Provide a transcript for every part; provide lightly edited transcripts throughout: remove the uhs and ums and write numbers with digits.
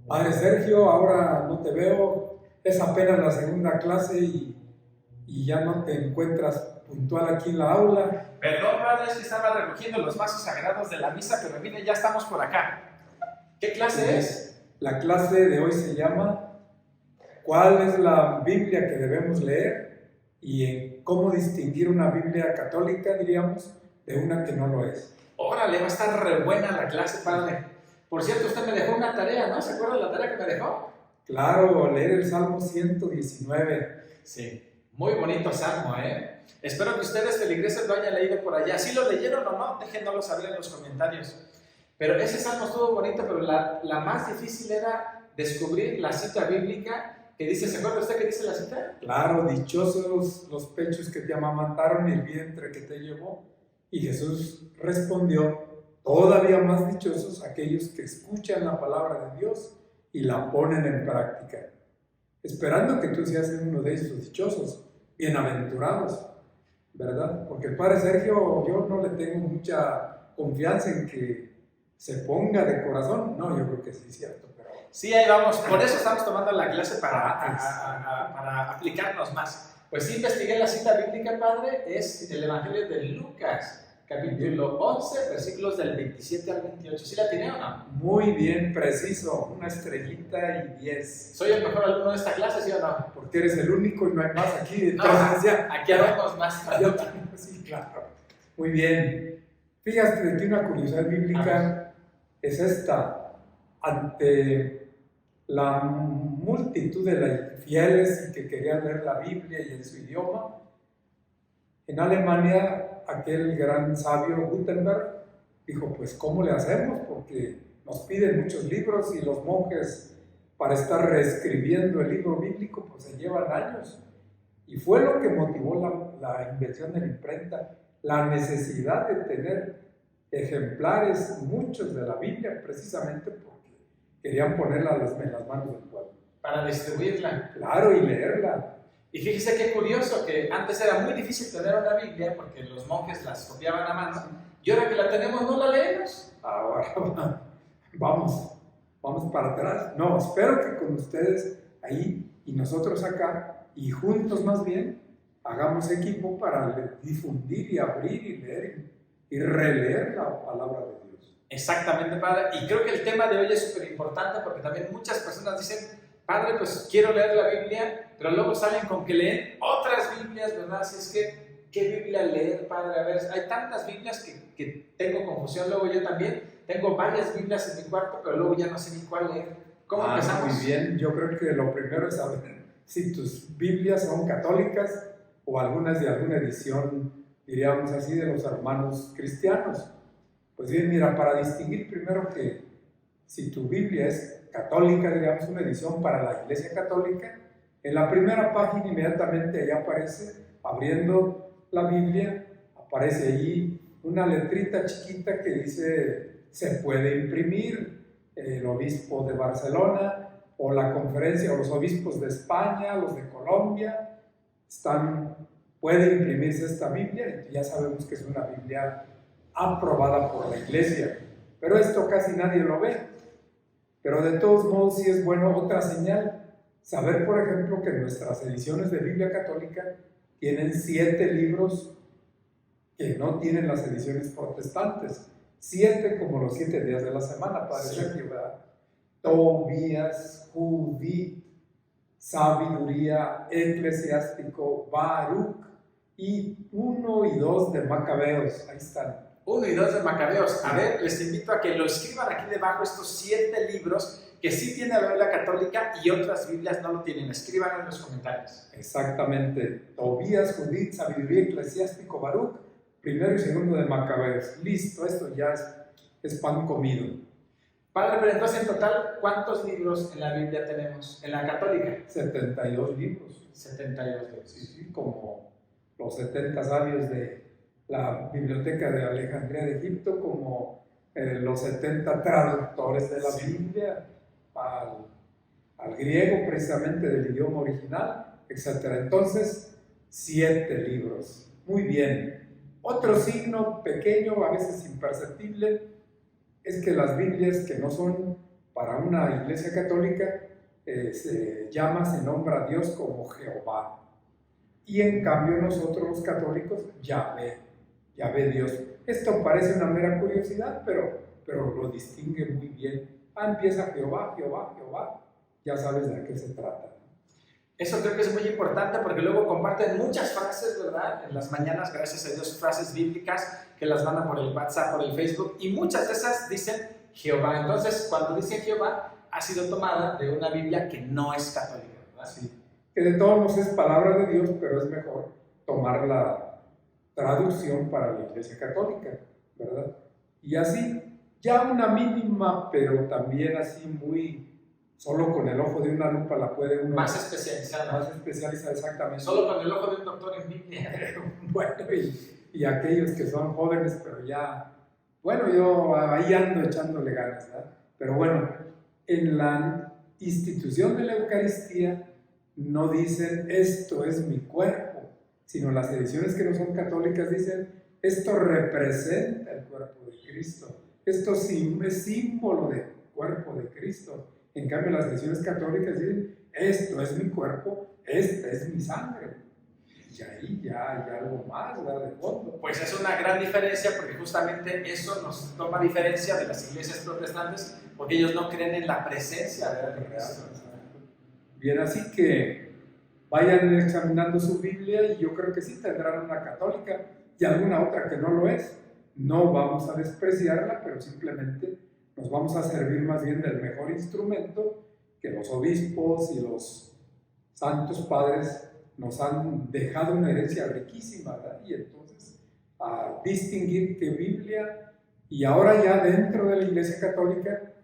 Padre Sergio, ahora no te veo, es apenas la segunda clase y ya no te encuentras puntual aquí en la aula. Perdón, padre, es que estaba recogiendo los vasos sagrados de la misa, pero mire, ya estamos por acá. ¿Qué clase es? La clase de hoy se llama ¿cuál es la Biblia que debemos leer? Y en cómo distinguir una Biblia católica, diríamos, de una que no lo es. Órale, va a estar re buena la clase, padre. Por cierto, usted me dejó una tarea, ¿no? ¿Se acuerda de la tarea que me dejó? Claro, leer el Salmo 119. Sí, muy bonito salmo, ¿eh? Espero que ustedes, feligreses, lo hayan leído por allá. Si lo leyeron o no, déjenoslo saber en los comentarios. Pero ese salmo estuvo bonito, pero la más difícil era descubrir la cita bíblica que dice, ¿se acuerda usted que dice la cita? Claro, dichosos los pechos que te amamantaron y el vientre que te llevó. Y Jesús respondió, todavía más dichosos aquellos que escuchan la palabra de Dios y la ponen en práctica. Esperando que tú seas uno de esos dichosos, bienaventurados, ¿verdad? Porque el Padre Sergio, yo no le tengo mucha confianza en que se ponga de corazón. No, yo creo que sí es cierto. Pero sí, ahí vamos. Por eso estamos tomando la clase para aplicarnos más. Pues sí, investigué la cita bíblica, padre. Es el Evangelio de Lucas, capítulo 11, versículos del 27 al 28. ¿Sí la tiene o no? Muy bien, preciso. Una estrellita y 10. ¿Soy el mejor alumno de esta clase, sí o no? Porque eres el único y no hay más aquí. Entonces, no, aquí haremos más. Sí, claro. Muy bien. Fíjate que una curiosidad bíblica es esta. Ante la multitud de fieles que querían leer la Biblia y en su idioma, en Alemania aquel gran sabio Gutenberg dijo, pues ¿cómo le hacemos? Porque nos piden muchos libros y los monjes para estar reescribiendo el libro bíblico pues se llevan años. Y fue lo que motivó la invención de la imprenta, la necesidad de tener ejemplares, muchos de la Biblia, precisamente porque querían ponerla en las manos del pueblo. Para distribuirla. Claro, y leerla. Y fíjese qué curioso, que antes era muy difícil tener una Biblia porque los monjes las copiaban a mano, y ahora que la tenemos no la leemos. Ahora vamos para atrás. No, espero que con ustedes ahí y nosotros acá, y juntos más bien, hagamos equipo para difundir y abrir y leer y releer la palabra de Dios. Exactamente, padre. Y creo que el tema de hoy es súper importante porque también muchas personas dicen, padre, pues quiero leer la Biblia, pero luego salen con que leen otras Biblias, ¿verdad? Así es que, ¿qué Biblia leer, padre? A ver, hay tantas Biblias que tengo confusión, luego yo también tengo varias Biblias en mi cuarto, pero luego ya no sé ni cuál leer. ¿Cómo empezamos? Muy bien, yo creo que lo primero es saber si tus Biblias son católicas o algunas de alguna edición, diríamos así, de los hermanos cristianos. Pues bien, mira, para distinguir primero que si tu Biblia es católica, digamos, una edición para la Iglesia Católica, en la primera página inmediatamente ahí aparece, abriendo la Biblia, aparece allí una letrita chiquita que dice, se puede imprimir. El obispo de Barcelona, o la conferencia, o los obispos de España, los de Colombia, puede imprimirse esta Biblia, y ya sabemos que es una Biblia aprobada por la Iglesia, pero esto casi nadie lo ve. Pero de todos modos sí es bueno otra señal, saber por ejemplo que nuestras ediciones de Biblia Católica tienen 7 libros que no tienen las ediciones protestantes, 7 como los 7 días de la semana, Padre Sergio, ¿verdad? Tobías, Judith, Sabiduría, Eclesiástico, Baruch y 1 y 2 de Macabeos, ahí están. 1 y 2 de Macabeos. A ver, les invito a que lo escriban aquí debajo, estos 7 libros que sí tiene la Biblia Católica y otras Biblias no lo tienen. Escriban en los comentarios. Exactamente. Tobías, Judith, Sabiduría, Eclesiástico, Baruch, 1 y 2 de Macabeos. Listo, esto ya es pan comido. Padre, pero entonces en total, ¿cuántos libros en la Biblia tenemos? En la Católica. 72 libros. 72 libros. Sí, como los 70 sabios de la biblioteca de Alejandría de Egipto, como los 70 traductores de la Biblia al griego, precisamente del idioma original, etc. Entonces, 7 libros. Muy bien. Otro signo pequeño, a veces imperceptible, es que las Biblias que no son para una iglesia católica se nombra a Dios como Jehová. Y en cambio nosotros los católicos, Yahvé Dios. Esto parece una mera curiosidad, pero lo distingue muy bien. Empieza Jehová, Jehová, Jehová. Ya sabes de qué se trata. Eso creo que es muy importante porque luego comparten muchas frases, ¿verdad? En las mañanas, gracias a Dios, frases bíblicas que las mandan por el WhatsApp, por el Facebook, y muchas de esas dicen Jehová. Entonces, cuando dice Jehová, ha sido tomada de una Biblia que no es católica, ¿verdad? Sí, que de todos modos es palabra de Dios, pero es mejor tomar la traducción para la Iglesia Católica, ¿verdad? Y así, ya una mínima, pero también así muy... Solo con el ojo de una lupa la puede uno... Más especializada. Más especializada, exactamente. Solo con el ojo de un doctor en Biblia. Bueno, y aquellos que son jóvenes, pero ya... Bueno, yo ahí ando echándole ganas, ¿verdad? Pero bueno, en la institución de la Eucaristía no dicen, esto es mi cuerpo, sino las ediciones que no son católicas dicen, esto representa el cuerpo de Cristo. Esto es símbolo del cuerpo de Cristo. En cambio, las ediciones católicas dicen, esto es mi cuerpo, esta es mi sangre. Y ahí ya hay algo más, ¿verdad? De fondo. Pues es una gran diferencia porque justamente eso nos toma diferencia de las iglesias protestantes porque ellos no creen en la presencia de Cristo. Bien, así que vayan examinando su Biblia y yo creo que sí tendrán una católica y alguna otra que no lo es. No vamos a despreciarla, pero simplemente nos vamos a servir más bien del mejor instrumento que los obispos y los santos padres nos han dejado una herencia riquísima, ¿verdad? Y entonces a distinguir que Biblia, y ahora ya dentro de la Iglesia Católica,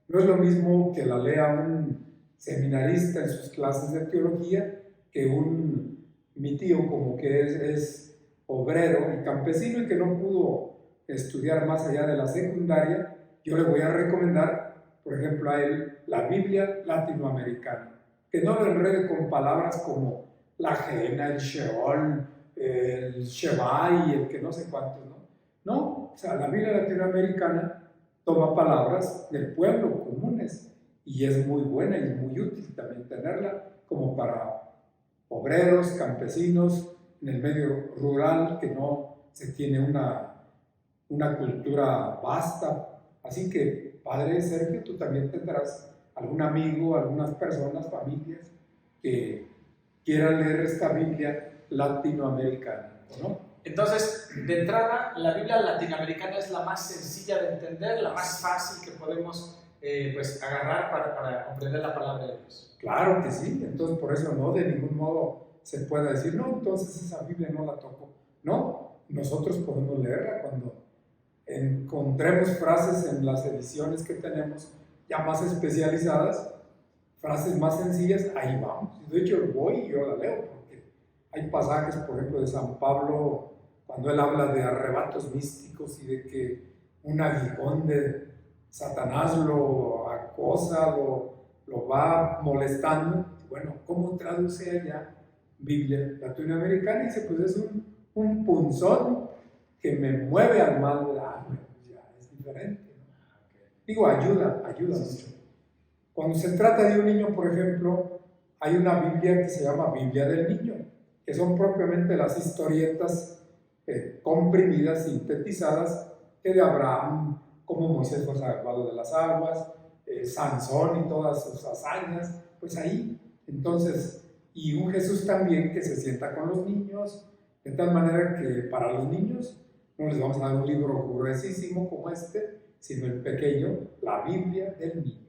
no es lo mismo que la lea un seminarista en sus clases de teología que mi tío como que es obrero y campesino y que no pudo estudiar más allá de la secundaria. Yo le voy a recomendar, por ejemplo, a él la Biblia latinoamericana, que no lo enrede con palabras como la Jena, el Sheol, el Sheba y el que no sé cuántos, ¿no? No, o sea, la Biblia latinoamericana toma palabras del pueblo comunes y es muy buena y muy útil también tenerla como para obreros, campesinos, en el medio rural que no se tiene una cultura vasta. Así que, Padre Sergio, tú también tendrás algún amigo, algunas personas, familias que quieran leer esta Biblia latinoamericana, ¿no? Entonces, de entrada, la Biblia latinoamericana es la más sencilla de entender, la más fácil que podemos pues, agarrar para comprender la palabra de Dios. Claro que sí, entonces por eso no, de ningún modo se puede decir, no, entonces esa Biblia no la toco. No, nosotros podemos leerla cuando encontremos frases en las ediciones que tenemos ya más especializadas, frases más sencillas, ahí vamos. De hecho, voy y yo la leo, porque hay pasajes, por ejemplo, de San Pablo, cuando él habla de arrebatos místicos y de que un aguijón de Satanás lo acosa, lo va molestando. Bueno, ¿cómo traduce allá Biblia latinoamericana? Y dice, pues es un punzón que me mueve al mal. Ya es diferente, ¿no? Digo, ayuda mucho. Cuando se trata de un niño, por ejemplo, hay una Biblia que se llama Biblia del Niño, que son propiamente las historietas comprimidas, sintetizadas, de Abraham, como Moisés fue salvado de las aguas, Sansón y todas sus hazañas, pues ahí. Entonces, y un Jesús también que se sienta con los niños, de tal manera que para los niños no les vamos a dar un libro gruesísimo como este, sino el pequeño, la Biblia del Niño.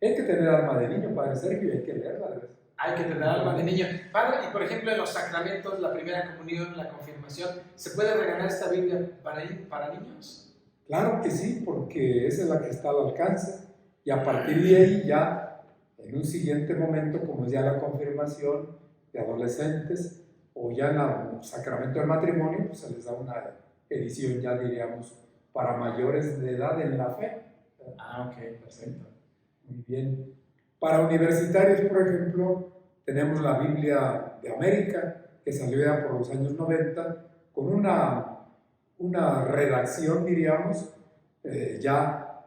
Hay que tener alma de niño, Padre Sergio, y hay que leerla de vez. Hay que tener alma de niño. Padre, y por ejemplo en los sacramentos, la primera comunión, la confirmación, ¿se puede regalar esta Biblia para niños? Claro que sí, porque esa es la que está al alcance. Y a partir de ahí ya, en un siguiente momento, como es ya la confirmación de adolescentes, o ya en el sacramento del matrimonio, pues se les da una edición ya, diríamos, para mayores de edad en la fe. Ah, ok, perfecto. Muy bien. Para universitarios, por ejemplo, tenemos la Biblia de América, que salió ya por los años 90, con una redacción, diríamos, ya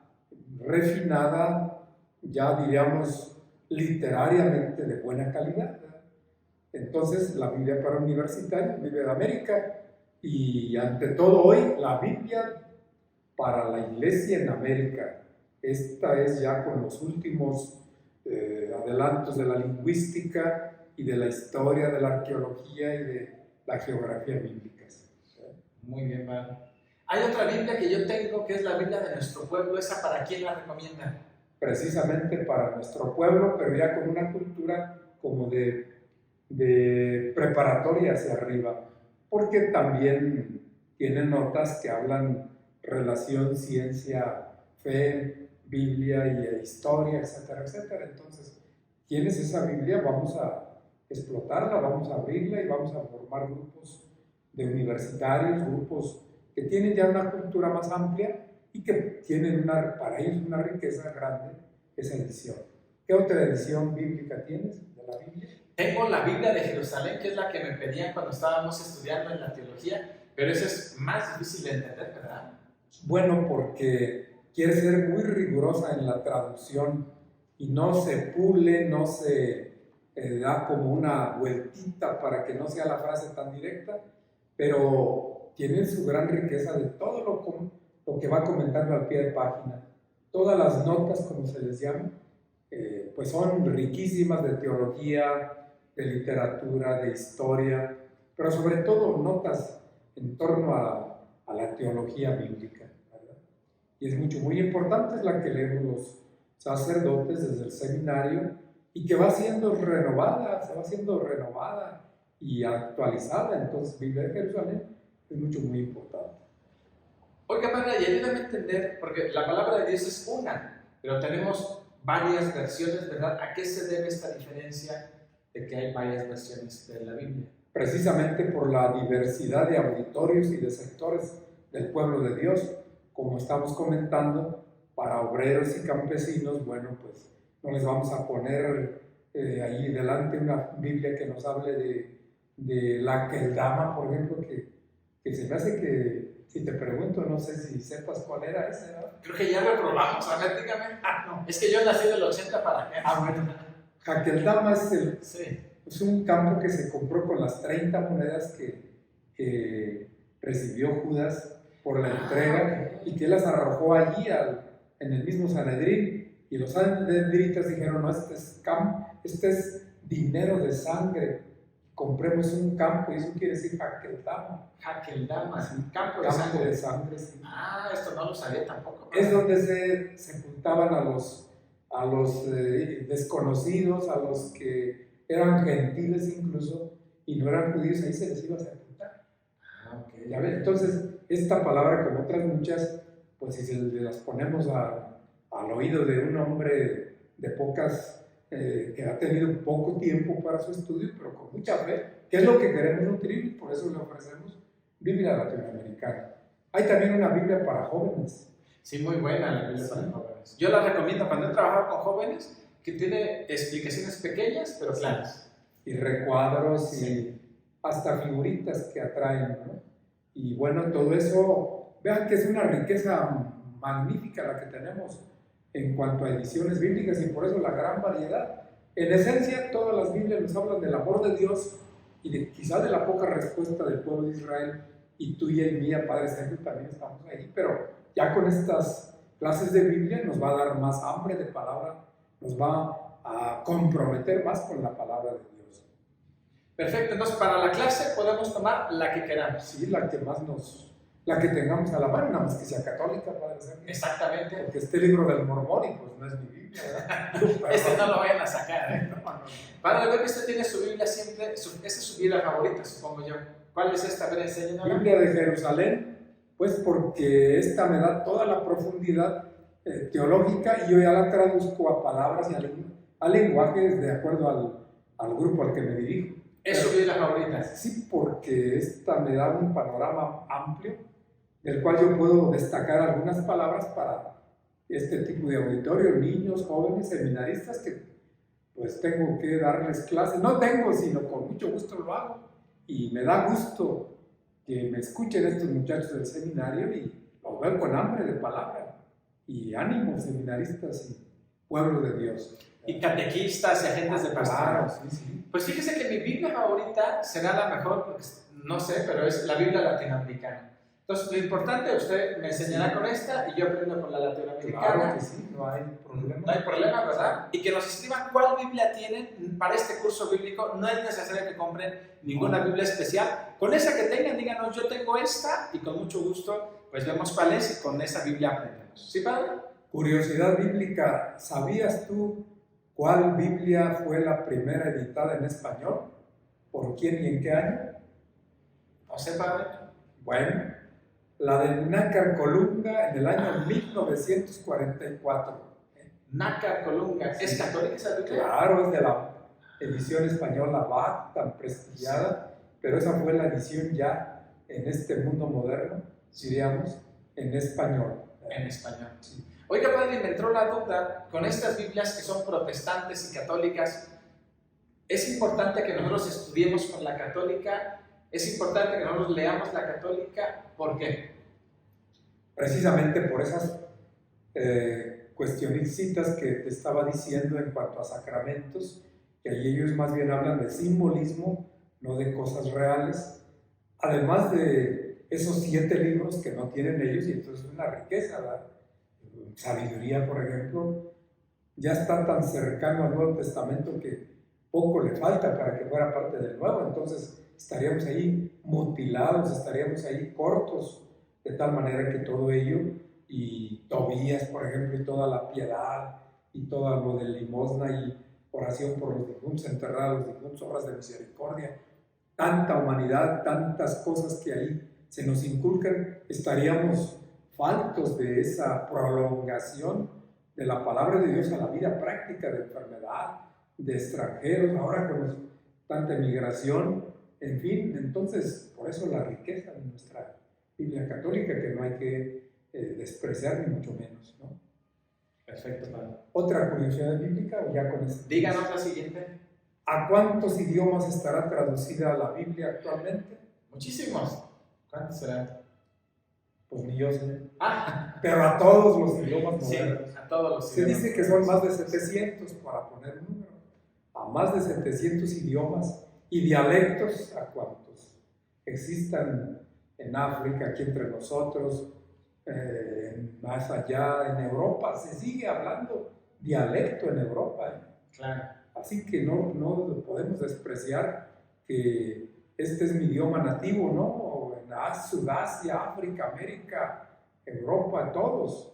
refinada, ya diríamos literariamente de buena calidad, ¿verdad? Entonces, la Biblia para universitarios, Biblia de América, y ante todo hoy, la Biblia para la iglesia en América. Esta es ya con los últimos adelantos de la lingüística y de la historia, de la arqueología y de la geografía bíblicas. Muy bien, padre. Hay otra Biblia que yo tengo, que es la Biblia de nuestro pueblo. ¿Esa para quién la recomienda? Precisamente para nuestro pueblo, pero ya con una cultura como de preparatoria hacia arriba, porque también tiene notas que hablan relación, ciencia, fe, Biblia y historia, etcétera, etcétera. Entonces, ¿tienes esa Biblia? Vamos a explotarla, vamos a abrirla y vamos a formar grupos de universitarios, grupos que tienen ya una cultura más amplia y que tienen para ellos una riqueza grande, esa edición. ¿Qué otra edición bíblica tienes de la Biblia? Tengo la Biblia de Jerusalén, que es la que me pedían cuando estábamos estudiando en la teología, pero esa es más difícil de entender, ¿verdad? Bueno, porque quiere ser muy rigurosa en la traducción y no se pule, no se da como una vueltita para que no sea la frase tan directa, pero tiene su gran riqueza de todo lo que va comentando al pie de página. Todas las notas, como se les llama, pues son riquísimas de teología, de literatura, de historia, pero sobre todo notas en torno a la teología bíblica, ¿verdad? Y es muy importante, es la que leemos los sacerdotes desde el seminario y que va siendo renovada, se va siendo renovada y actualizada. Entonces, Biblia de Jerusalén es muy importante. Oiga, padre, y ayúdame a entender, porque la palabra de Dios es una, pero tenemos varias versiones, ¿verdad? ¿A qué se debe esta diferencia de que hay varias versiones de la Biblia? Precisamente por la diversidad de auditorios y de sectores del pueblo de Dios, como estamos comentando, para obreros y campesinos, bueno, pues no les vamos a poner ahí delante una Biblia que nos hable de la Keldama, por ejemplo, que se me hace que, si te pregunto, no sé si sepas cuál era esa, ¿no? Creo que ya reprobamos, a ver, dígame. No, es que yo nací del 80 para acá. Bueno, Hakeldama Sí. es un campo que se compró con las 30 monedas que recibió Judas por la entrega y que las arrojó allí en el mismo Sanedrín. Y los sanedritas dijeron, no, este es dinero de sangre, compremos un campo, y eso quiere decir Hakeldama. Hakeldama, Sí, campo de sangre. Sí. Ah, esto no lo sabía tampoco. Es donde se juntaban a los desconocidos, a los que eran gentiles incluso, y no eran judíos, ahí se les iba a sepultar. Ah, ok. ¿Ya ven? Entonces, esta palabra, como otras muchas, pues si se las ponemos al oído de un hombre de pocas, que ha tenido poco tiempo para su estudio, pero con mucha fe, que es lo que queremos nutrir, y por eso le ofrecemos Biblia latinoamericana. Hay también una Biblia para jóvenes. Sí, muy buena la Biblia para jóvenes. Yo la recomiendo cuando he trabajado con jóvenes, que tiene explicaciones pequeñas, pero claras. Y recuadros y hasta figuritas que atraen, ¿no? Y bueno, todo eso, vean que es una riqueza magnífica la que tenemos en cuanto a ediciones bíblicas, y por eso la gran variedad. En esencia, todas las Biblias nos hablan del amor de Dios y quizá de la poca respuesta del pueblo de Israel, y tuya y mía, Padre Sergio, también estamos ahí, pero ya con estas clases de Biblia nos va a dar más hambre de palabra, nos va a comprometer más con la palabra de Dios. Perfecto, entonces para la clase podemos tomar la que queramos. Sí, la que tengamos a la mano, nada más que sea católica, Padre Sergio. Exactamente. Porque este libro del Mormón, y pues no es mi Biblia, ¿verdad? Este no lo vayan a sacar, ¿eh? Padre, veo que usted tiene su Biblia siempre, esa es su Biblia favorita, supongo yo. ¿Cuál es esta? A ver, enséñanos. Biblia de Jerusalén, pues porque esta me da toda la profundidad teológica, y yo ya la traduzco a palabras y a lenguajes de acuerdo al grupo al que me dirijo. ¿Es su Biblia favorita? Sí, porque esta me da un panorama amplio, del cual yo puedo destacar algunas palabras para este tipo de auditorio, niños, jóvenes, seminaristas, que pues tengo que darles clases. No tengo, sino con mucho gusto lo hago, y me da gusto que me escuchen estos muchachos del seminario y los veo con hambre de palabra. Y ánimo, seminaristas pueblo de Dios. Y catequistas y agentes de Claro, pastoral. sí. Pues fíjese que mi Biblia favorita será la mejor, porque no sé, pero es la Biblia latinoamericana. Entonces, lo importante, usted me enseñará con esta y yo aprendo con la latinoamericana. Claro que sí, no hay problema. No hay problema, ¿verdad? Y que nos escriban cuál Biblia tienen para este curso bíblico. No es necesario que compren ninguna Biblia especial. Con esa que tengan, díganos, yo tengo esta, y con mucho gusto, pues vemos cuál es y con esa Biblia aprendemos. ¿Sí, padre? Curiosidad bíblica, ¿sabías tú cuál Biblia fue la primera editada en español? ¿Por quién y en qué año? No sé, padre. Bueno, la de Nácar Colunga en el año 1944. Nácar Colunga. ¿Es católica esa Biblia? Claro, es de la edición española BAC, tan prestigiada, pero esa fue la edición ya en este mundo moderno, diríamos, en español. En español, sí. Oiga, padre, me entró la duda, con estas Biblias que son protestantes y católicas, ¿es importante que nosotros estudiemos con la católica? ¿Es importante que nosotros leamos la católica? ¿Por qué? Precisamente por esas cuestioncitas que te estaba diciendo en cuanto a sacramentos, que ahí ellos más bien hablan de simbolismo, no de cosas reales, además de esos 7 libros que no tienen ellos, y entonces es una riqueza, ¿verdad? Sabiduría, por ejemplo, ya está tan cercano al Nuevo Testamento que poco le falta para que fuera parte del Nuevo, entonces estaríamos ahí mutilados, estaríamos ahí cortos, de tal manera que todo ello, y Tobías, por ejemplo, y toda la piedad, y todo lo de limosna, y oración por los difuntos, enterrar a los difuntos, obras de misericordia, tanta humanidad, tantas cosas que ahí se nos inculcan, estaríamos faltos de esa prolongación de la palabra de Dios a la vida práctica de enfermedad, de extranjeros, ahora con tanta migración, en fin, entonces, por eso la riqueza de nuestra Biblia católica, que no hay que despreciar ni mucho menos, ¿no? Perfecto, padre. ¿Otra curiosidad bíblica o ya con eso? Díganos la siguiente. ¿A cuántos idiomas estará traducida la Biblia actualmente? Muchísimos. ¿Cuántos serán? Pues ni yo sé. Ah, Pero a todos los idiomas sí, modernos. a todos los Se idiomas. dice que son más de 700, para poner un número. A más de 700 idiomas y dialectos, ¿a cuántos? Existan en África, aquí entre nosotros, más allá en Europa, se sigue hablando dialecto en Europa. Claro. Así que no podemos despreciar que este es mi idioma nativo, ¿no? En Sudasia, África, América, Europa, todos.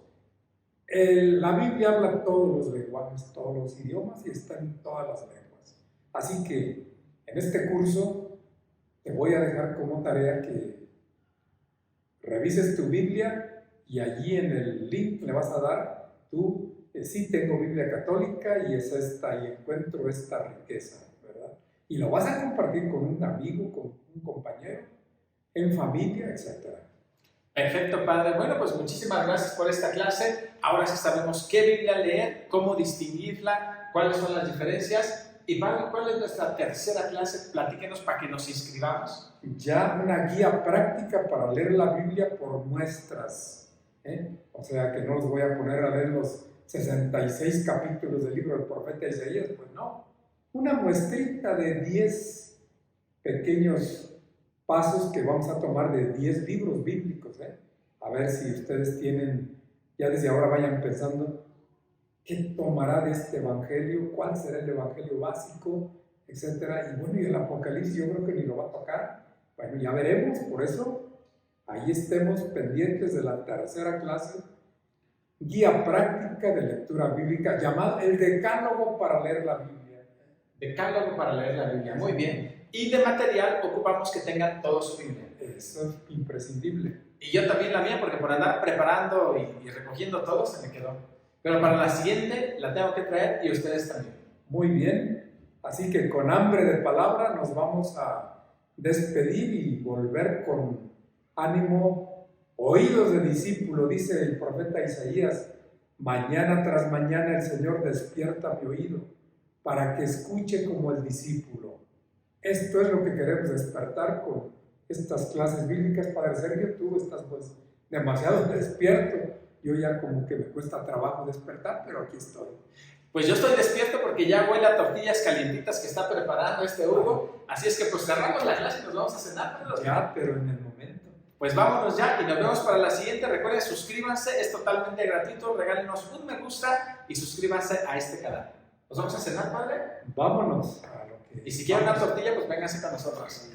La Biblia habla todos los lenguajes, todos los idiomas y está en todas las lenguas. Así que en este curso te voy a dejar como tarea que revises tu Biblia y allí en el link le vas a dar tú, sí tengo Biblia católica y es esta y encuentro esta riqueza, ¿verdad? Y lo vas a compartir con un amigo, con un compañero, en familia, etc. Perfecto, padre. Bueno, pues muchísimas gracias por esta clase. Ahora sí sabemos qué Biblia leer, cómo distinguirla, cuáles son las diferencias. Y padre, ¿cuál es nuestra tercera clase? Platíquenos para que nos inscribamos. Ya una guía práctica para leer la Biblia por muestras, O sea, que no los voy a poner a leer los 66 capítulos del libro del profeta Isaías, pues no. Una muestrita de 10 pequeños pasos que vamos a tomar de 10 libros bíblicos, A ver si ustedes tienen, ya desde ahora vayan pensando, ¿qué tomará de este evangelio? ¿Cuál será el evangelio básico? Etcétera. Y bueno, y el Apocalipsis yo creo que ni lo va a tocar. Bueno, ya veremos, por eso ahí estemos pendientes de la tercera clase, guía práctica de lectura bíblica, llamada el Decálogo para leer la Biblia. Decálogo para leer la Biblia, muy bien. Y de material ocupamos que tengan todos su Biblia. Eso es imprescindible. Y yo también la mía, porque por andar preparando y recogiendo todo se me quedó. Pero para la siguiente la tengo que traer y ustedes también. Muy bien, así que con hambre de palabra nos vamos a despedir y volver con ánimo, oídos de discípulo, dice el profeta Isaías, mañana tras mañana el Señor despierta mi oído para que escuche como el discípulo. Esto es lo que queremos despertar con estas clases bíblicas. Padre Sergio, tú estás pues demasiado despierto yo ya como que me cuesta trabajo despertar, pero aquí estoy. Pues yo estoy despierto porque ya huele a tortillas calientitas que está preparando Hugo. Así es que pues cerramos la clase y nos vamos a cenar, Pedro. Ya, pero en el momento. Pues vámonos ya y nos vemos para la siguiente. Recuerden, suscríbanse, es totalmente gratuito. Regálenos un me gusta y suscríbanse a este canal. ¿Nos vamos a cenar, padre? Vámonos a lo que... Y si quieren una tortilla, pues vénganse con nosotros.